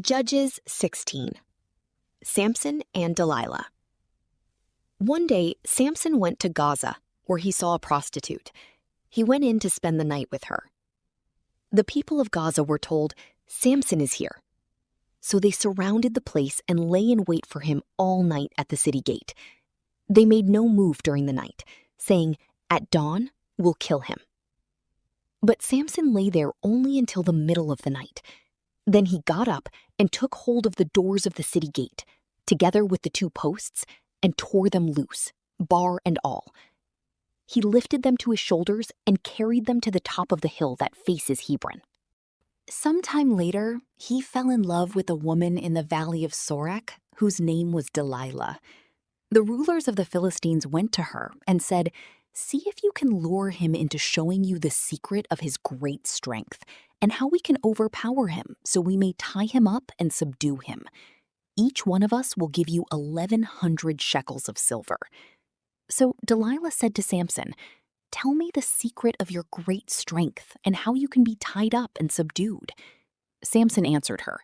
Judges 16. Samson and Delilah. One day, Samson went to Gaza, where he saw a prostitute. He went in to spend the night with her. The people of Gaza were told, "Samson is here." So they surrounded the place and lay in wait for him all night at the city gate. They made no move during the night, saying, "At dawn, we'll kill him." But Samson lay there only until the middle of the night. Then he got up and took hold of the doors of the city gate, together with the two posts, and tore them loose, bar and all. He lifted them to his shoulders and carried them to the top of the hill that faces Hebron. Sometime later, he fell in love with a woman in the valley of Sorek, whose name was Delilah. The rulers of the Philistines went to her and said, "See if you can lure him into showing you the secret of his great strength and how we can overpower him so we may tie him up and subdue him. Each one of us will give you 1,100 shekels of silver." So Delilah said to Samson, "Tell me the secret of your great strength and how you can be tied up and subdued." Samson answered her,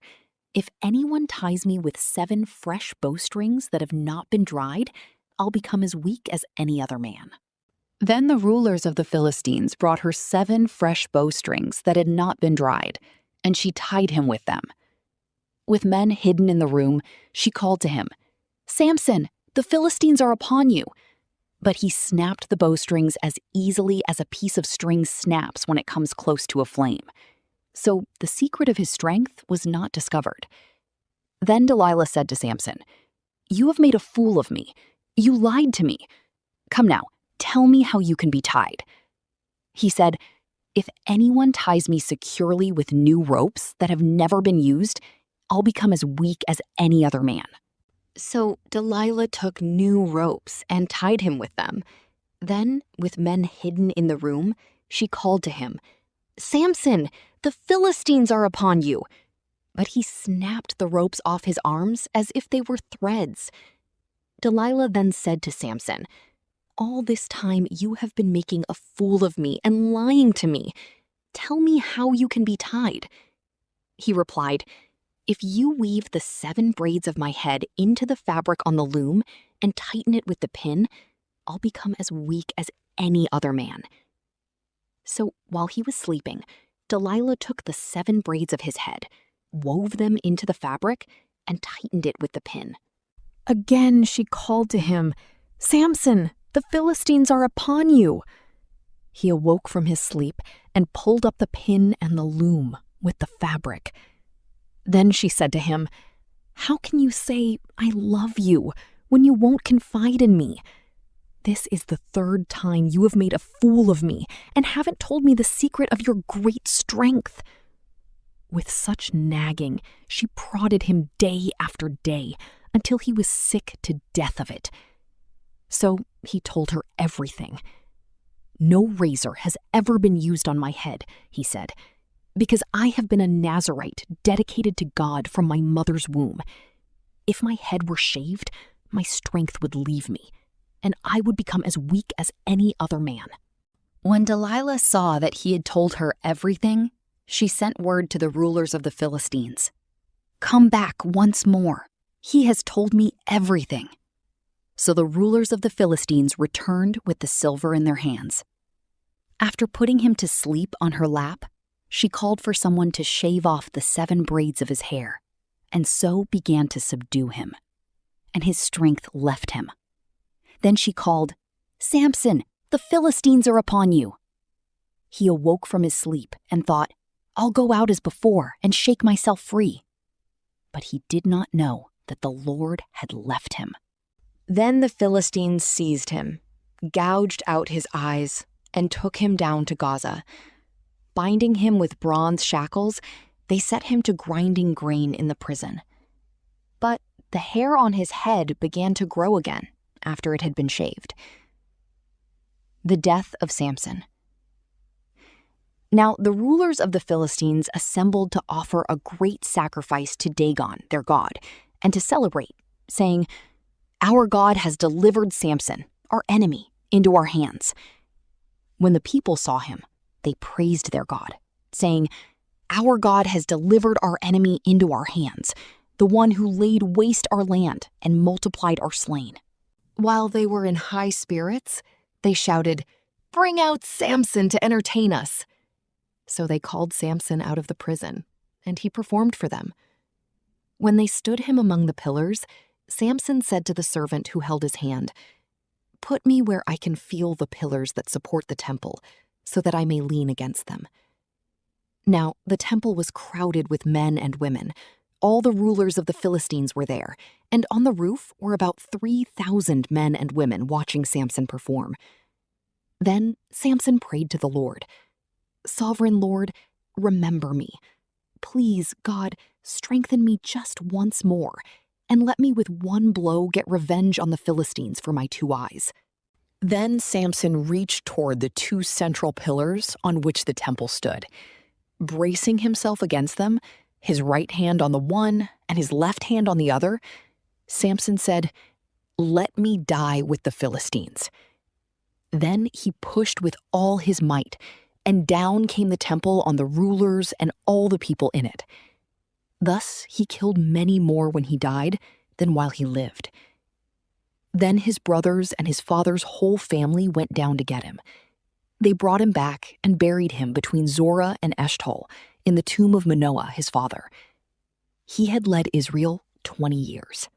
"If anyone ties me with 7 fresh bowstrings that have not been dried, I'll become as weak as any other man." Then the rulers of the Philistines brought her 7 fresh bowstrings that had not been dried, and she tied him with them. With men hidden in the room, she called to him, "Samson, the Philistines are upon you." But he snapped the bowstrings as easily as a piece of string snaps when it comes close to a flame. So the secret of his strength was not discovered. Then Delilah said to Samson, "You have made a fool of me. You lied to me. Come now, tell me how you can be tied." He said, "If anyone ties me securely with new ropes that have never been used, I'll become as weak as any other man." So Delilah took new ropes and tied him with them. Then, with men hidden in the room, she called to him, "Samson, the Philistines are upon you." But he snapped the ropes off his arms as if they were threads. Delilah then said to Samson, "All this time you have been making a fool of me and lying to me. Tell me how you can be tied." He replied, "If you weave the 7 braids of my head into the fabric on the loom and tighten it with the pin, I'll become as weak as any other man." So while he was sleeping, Delilah took the 7 braids of his head, wove them into the fabric, and tightened it with the pin. Again she called to him, "Samson, the Philistines are upon you." He awoke from his sleep and pulled up the pin and the loom with the fabric. Then she said to him, "How can you say, 'I love you,' when you won't confide in me? This is the 3rd time you have made a fool of me and haven't told me the secret of your great strength." With such nagging, she prodded him day after day until he was sick to death of it. So he told her everything. "No razor has ever been used on my head," he said, "because I have been a Nazirite dedicated to God from my mother's womb. If my head were shaved, my strength would leave me, and I would become as weak as any other man." When Delilah saw that he had told her everything, she sent word to the rulers of the Philistines, "Come back once more. He has told me everything." So the rulers of the Philistines returned with the silver in their hands. After putting him to sleep on her lap, she called for someone to shave off the 7 braids of his hair, and so began to subdue him. And his strength left him. Then she called, "Samson, the Philistines are upon you." He awoke from his sleep and thought, "I'll go out as before and shake myself free." But he did not know that the Lord had left him. Then the Philistines seized him, gouged out his eyes, and took him down to Gaza. Binding him with bronze shackles, they set him to grinding grain in the prison. But the hair on his head began to grow again after it had been shaved. The death of Samson. Now the rulers of the Philistines assembled to offer a great sacrifice to Dagon, their god, and to celebrate, saying, "Our God has delivered Samson, our enemy, into our hands." When the people saw him, they praised their God, saying, Our God has delivered our enemy into our hands, the one who laid waste our land and multiplied our slain." While they were in high spirits, they shouted, "Bring out Samson to entertain us." So they called Samson out of the prison, and he performed for them. When they stood him among the pillars, Samson said to the servant who held his hand, "Put me where I can feel the pillars that support the temple, so that I may lean against them." Now, the temple was crowded with men and women. All the rulers of the Philistines were there, and on the roof were about 3,000 men and women watching Samson perform. Then Samson prayed to the Lord, "Sovereign Lord, remember me. Please, God, strengthen me just once more, and let me with one blow get revenge on the Philistines for my 2 eyes." Then Samson reached toward the 2 central pillars on which the temple stood. Bracing himself against them, his right hand on the one and his left hand on the other, Samson said, "Let me die with the Philistines." Then he pushed with all his might, and down came the temple on the rulers and all the people in it. Thus he killed many more when he died than while he lived. Then his brothers and his father's whole family went down to get him. They brought him back and buried him between Zorah and Eshtaol in the tomb of Manoah, his father. He had led Israel 20 years.